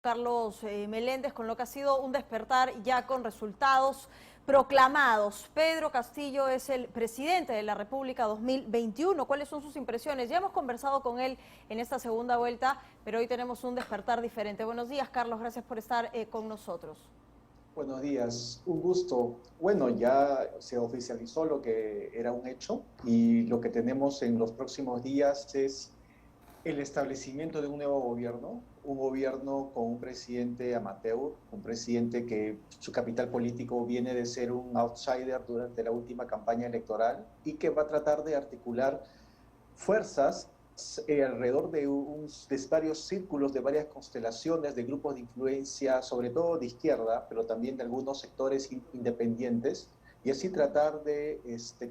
Carlos Meléndez, con lo que ha sido un despertar ya con resultados proclamados. Pedro Castillo es el presidente de la República 2021. ¿Cuáles son sus impresiones? Ya hemos conversado con él en esta segunda vuelta, pero hoy tenemos un despertar diferente. Buenos días, Carlos, gracias por estar con nosotros. Buenos días, un gusto. Bueno, ya se oficializó lo que era un hecho y lo que tenemos en los próximos días es el establecimiento de un nuevo gobierno, un gobierno con un presidente amateur, un presidente que su capital político viene de ser un outsider durante la última campaña electoral y que va a tratar de articular fuerzas alrededor de varios círculos, de varias constelaciones, de grupos de influencia, sobre todo de izquierda, pero también de algunos sectores independientes, y así tratar de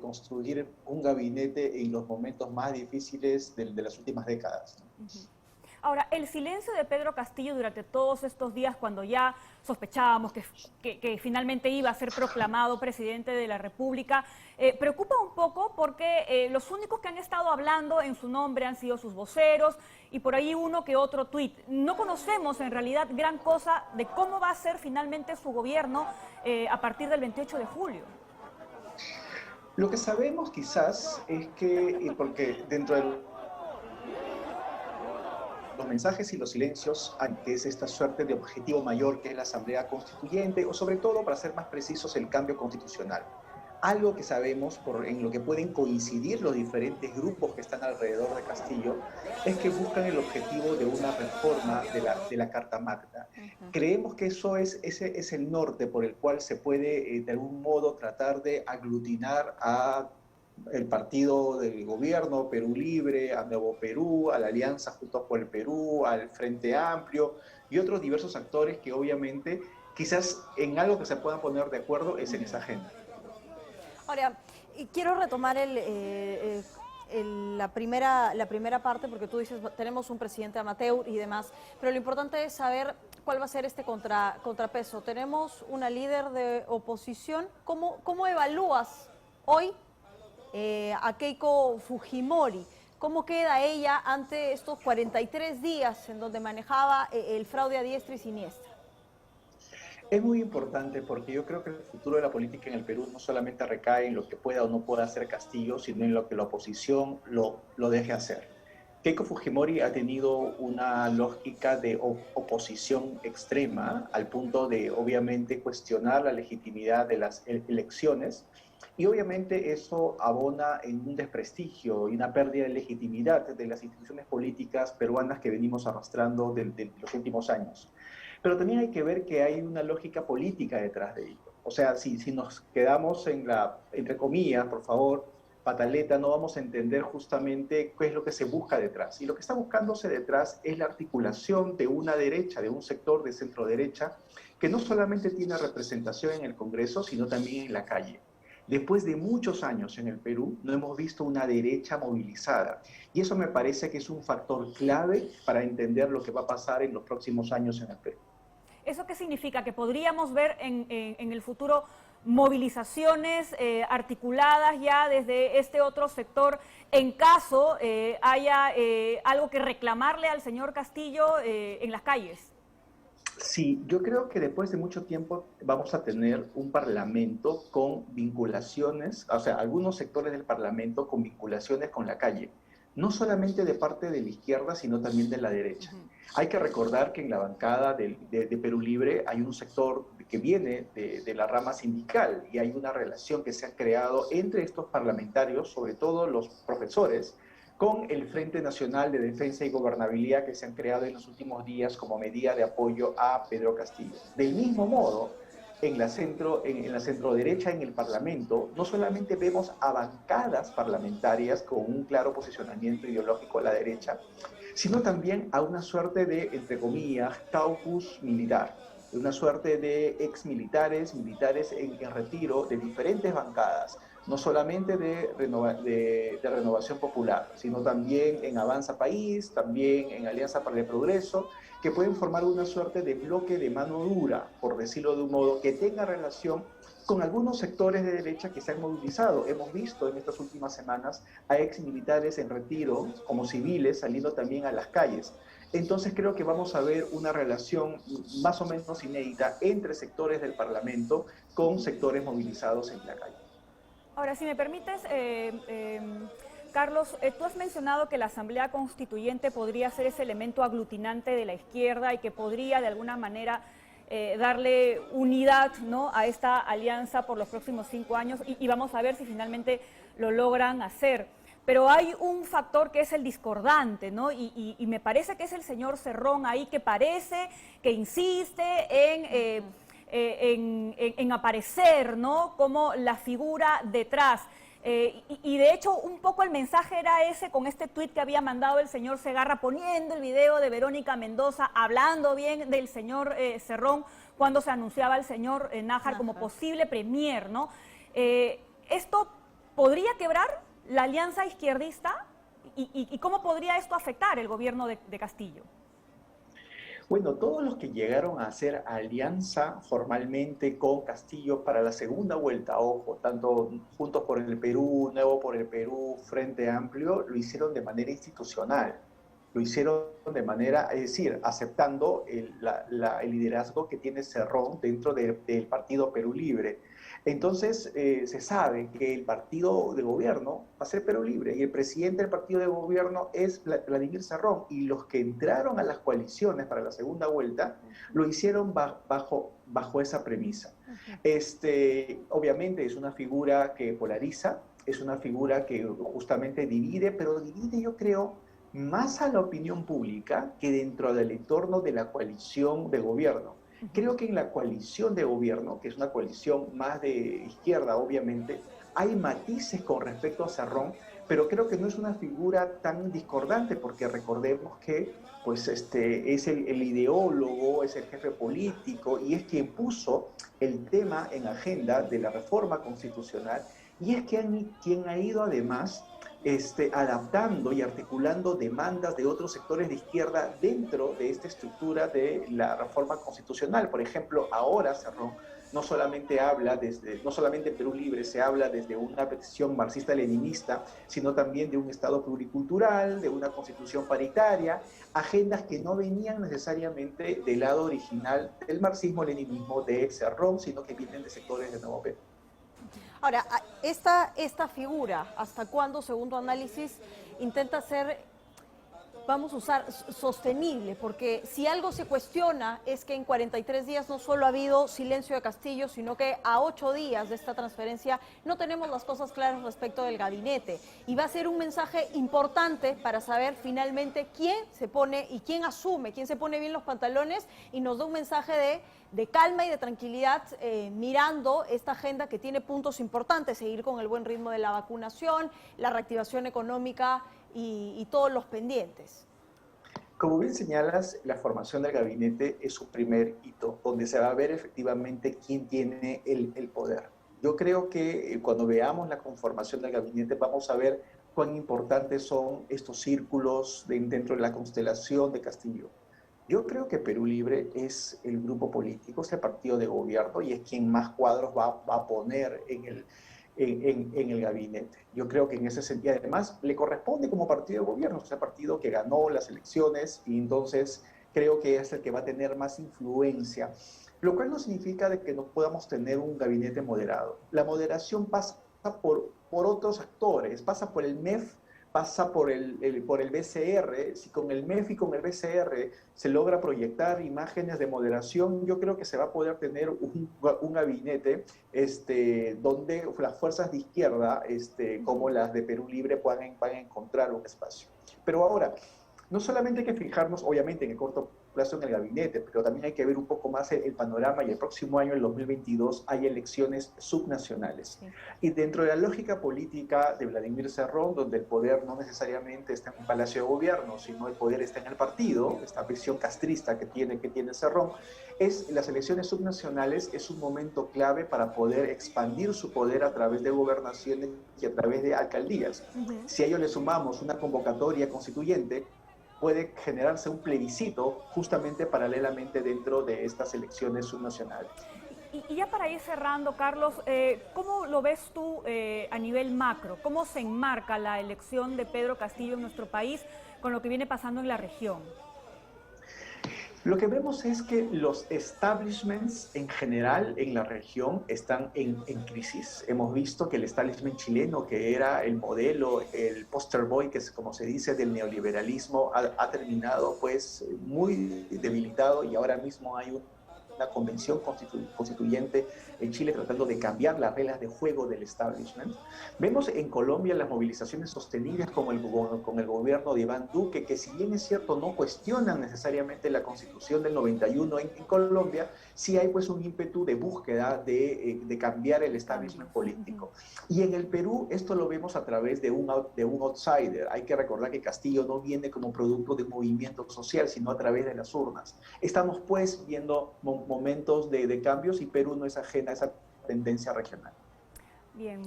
construir un gabinete en los momentos más difíciles de las últimas décadas. Ahora, el silencio de Pedro Castillo durante todos estos días, cuando ya sospechábamos que finalmente iba a ser proclamado presidente de la República, preocupa un poco porque los únicos que han estado hablando en su nombre han sido sus voceros y por ahí uno que otro tuit. No conocemos en realidad gran cosa de cómo va a ser finalmente su gobierno a partir del 28 de julio. Lo que sabemos quizás es que, porque dentro de los mensajes y los silencios ante esta suerte de objetivo mayor que es la Asamblea Constituyente, o sobre todo, para ser más precisos, el cambio constitucional. Algo que sabemos, en lo que pueden coincidir los diferentes grupos que están alrededor de Castillo, es que buscan el objetivo de una reforma de la Carta Magna. Creemos que ese es el norte por el cual se puede, de algún modo, tratar de aglutinar a el partido del gobierno, Perú Libre, a Nuevo Perú, a la Alianza Juntos por el Perú, al Frente Amplio y otros diversos actores que obviamente quizás en algo que se puedan poner de acuerdo es en esa agenda. Ahora, quiero retomar la primera parte, porque tú dices, tenemos un presidente amateur y demás, pero lo importante es saber cuál va a ser este contrapeso. Tenemos una líder de oposición. ¿Cómo evalúas hoy a Keiko Fujimori? ¿Cómo queda ella ante estos 43 días en donde manejaba el fraude a diestra y siniestra? Es muy importante porque yo creo que el futuro de la política en el Perú no solamente recae en lo que pueda o no pueda hacer Castillo, sino en lo que la oposición lo deje hacer. Keiko Fujimori ha tenido una lógica de oposición extrema al punto de obviamente cuestionar la legitimidad de las elecciones, y obviamente eso abona en un desprestigio y una pérdida de legitimidad de las instituciones políticas peruanas que venimos arrastrando de los últimos años. Pero también hay que ver que hay una lógica política detrás de ello. O sea, si nos quedamos en la, entre comillas, por favor, pataleta, no vamos a entender justamente qué es lo que se busca detrás. Y lo que está buscándose detrás es la articulación de una derecha, de un sector de centro derecha, que no solamente tiene representación en el Congreso, sino también en la calle. Después de muchos años en el Perú, no hemos visto una derecha movilizada. Y eso me parece que es un factor clave para entender lo que va a pasar en los próximos años en el Perú. ¿Eso qué significa? ¿Que podríamos ver en el futuro movilizaciones articuladas ya desde este otro sector en caso haya algo que reclamarle al señor Castillo en las calles? Sí, yo creo que después de mucho tiempo vamos a tener un parlamento con vinculaciones, o sea, algunos sectores del parlamento con vinculaciones con la calle, no solamente de parte de la izquierda, sino también de la derecha. Hay que recordar que en la bancada de Perú Libre hay un sector que viene de la rama sindical y hay una relación que se ha creado entre estos parlamentarios, sobre todo los profesores, con el Frente Nacional de Defensa y Gobernabilidad que se han creado en los últimos días como medida de apoyo a Pedro Castillo. Del mismo modo, en la centroderecha en el Parlamento, no solamente vemos a bancadas parlamentarias con un claro posicionamiento ideológico a la derecha, sino también a una suerte de, entre comillas, caucus militar, una suerte de exmilitares, militares en retiro de diferentes bancadas, no solamente de Renovación Popular, sino también en Avanza País, también en Alianza para el Progreso, que pueden formar una suerte de bloque de mano dura, por decirlo de un modo, que tenga relación con algunos sectores de derecha que se han movilizado. Hemos visto en estas últimas semanas a exmilitares en retiro, como civiles, saliendo también a las calles. entonces creo que vamos a ver una relación más o menos inédita entre sectores del Parlamento con sectores movilizados en la calle. Ahora, si me permites, Carlos, tú has mencionado que la Asamblea Constituyente podría ser ese elemento aglutinante de la izquierda y que podría de alguna manera darle unidad, ¿no?, a esta alianza por los próximos 5 años y vamos a ver si finalmente lo logran hacer. Pero hay un factor que es el discordante, ¿no? Y me parece que es el señor Cerrón ahí que parece, que insiste en aparecer, ¿no?, como la figura detrás. Y de hecho un poco el mensaje era ese con este tuit que había mandado el señor Segarra poniendo el video de Verónica Mendoza hablando bien del señor Cerrón cuando se anunciaba el señor Nájar como posible premier, ¿no? ¿Esto podría quebrar la alianza izquierdista y cómo podría esto afectar el gobierno de Castillo? Bueno, todos los que llegaron a hacer alianza formalmente con Castillo para la segunda vuelta, ojo, tanto Juntos por el Perú, Nuevo por el Perú, Frente Amplio, lo hicieron de manera institucional, lo hicieron de manera, es decir, aceptando el liderazgo que tiene Cerrón dentro del partido Perú Libre. Entonces, se sabe que el partido de gobierno va a ser Perú Libre y el presidente del partido de gobierno es Vladimir Cerrón, y los que entraron a las coaliciones para la segunda vuelta lo hicieron bajo esa premisa. Obviamente es una figura que polariza, es una figura que justamente divide, pero divide, yo creo, más a la opinión pública que dentro del entorno de la coalición de gobierno. Creo que en la coalición de gobierno, que es una coalición más de izquierda, obviamente, hay matices con respecto a Cerrón, pero creo que no es una figura tan discordante, porque recordemos que pues, es el ideólogo, es el jefe político, y es quien puso el tema en agenda de la reforma constitucional, y es quien ha ido además adaptando y articulando demandas de otros sectores de izquierda dentro de esta estructura de la reforma constitucional. Por ejemplo, ahora Cerrón no solamente en Perú Libre se habla desde una petición marxista-leninista, sino también de un Estado pluricultural, de una constitución paritaria, agendas que no venían necesariamente del lado original del marxismo-leninismo de Cerrón, sino que vienen de sectores de Nuevo Perú. Ahora, esta figura, ¿hasta cuándo, según tu análisis, intenta ser, vamos a usar, sostenible? Porque si algo se cuestiona es que en 43 días no solo ha habido silencio de Castillo, sino que a 8 días de esta transferencia no tenemos las cosas claras respecto del gabinete. Y va a ser un mensaje importante para saber finalmente quién se pone y quién asume, quién se pone bien los pantalones, y nos da un mensaje de calma y de tranquilidad, mirando esta agenda que tiene puntos importantes: seguir con el buen ritmo de la vacunación, la reactivación económica y todos los pendientes. Como bien señalas, la formación del gabinete es su primer hito, donde se va a ver efectivamente quién tiene el poder. Yo creo que cuando veamos la conformación del gabinete vamos a ver cuán importantes son estos círculos dentro de la constelación de Castillo. Yo creo que Perú Libre es el grupo político, es el partido de gobierno, y es quien más cuadros va a poner en el gabinete. Yo creo que en ese sentido, además, le corresponde como partido de gobierno, es el partido que ganó las elecciones, y entonces creo que es el que va a tener más influencia, lo cual no significa de que no podamos tener un gabinete moderado. La moderación pasa por otros actores, pasa por el MEF, pasa por el BCR. Si con el MEF y con el BCR se logra proyectar imágenes de moderación, yo creo que se va a poder tener un gabinete donde las fuerzas de izquierda, como las de Perú Libre, van a encontrar un espacio. Pero ahora, no solamente hay que fijarnos, obviamente, en el corto plazo en el gabinete, pero también hay que ver un poco más el panorama, y el próximo año, el 2022, hay elecciones subnacionales. Sí. Y dentro de la lógica política de Vladimir Cerrón, donde el poder no necesariamente está en un palacio de gobierno, sino el poder está en el partido, esta visión castrista que tiene Cerrón, las elecciones subnacionales es un momento clave para poder expandir su poder a través de gobernaciones y a través de alcaldías. Si a ello le sumamos una convocatoria constituyente, puede generarse un plebiscito justamente paralelamente dentro de estas elecciones subnacionales. Y ya para ir cerrando, Carlos, ¿cómo lo ves tú a nivel macro? ¿Cómo se enmarca la elección de Pedro Castillo en nuestro país con lo que viene pasando en la región? Lo que vemos es que los establishments en general en la región están en crisis. Hemos visto que el establishment chileno, que era el modelo, el poster boy, que es como se dice, del neoliberalismo, ha terminado pues muy debilitado y ahora mismo hay una convención constituyente en Chile tratando de cambiar las reglas de juego del establishment. Vemos en Colombia las movilizaciones sostenidas con el gobierno de Iván Duque, que si bien es cierto no cuestionan necesariamente la constitución del 91 en Colombia, sí hay pues un ímpetu de búsqueda de cambiar el establishment político. Y en el Perú esto lo vemos a través de un outsider. Hay que recordar que Castillo no viene como producto de un movimiento social, sino a través de las urnas. Estamos pues viendo momentos de cambios y Perú no es ajena a esa tendencia regional. Bien.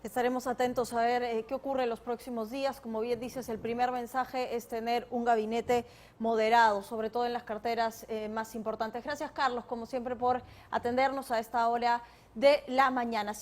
Estaremos atentos a ver qué ocurre en los próximos días. Como bien dices, el primer mensaje es tener un gabinete moderado, sobre todo en las carteras más importantes. Gracias, Carlos, como siempre, por atendernos a esta hora de la mañana.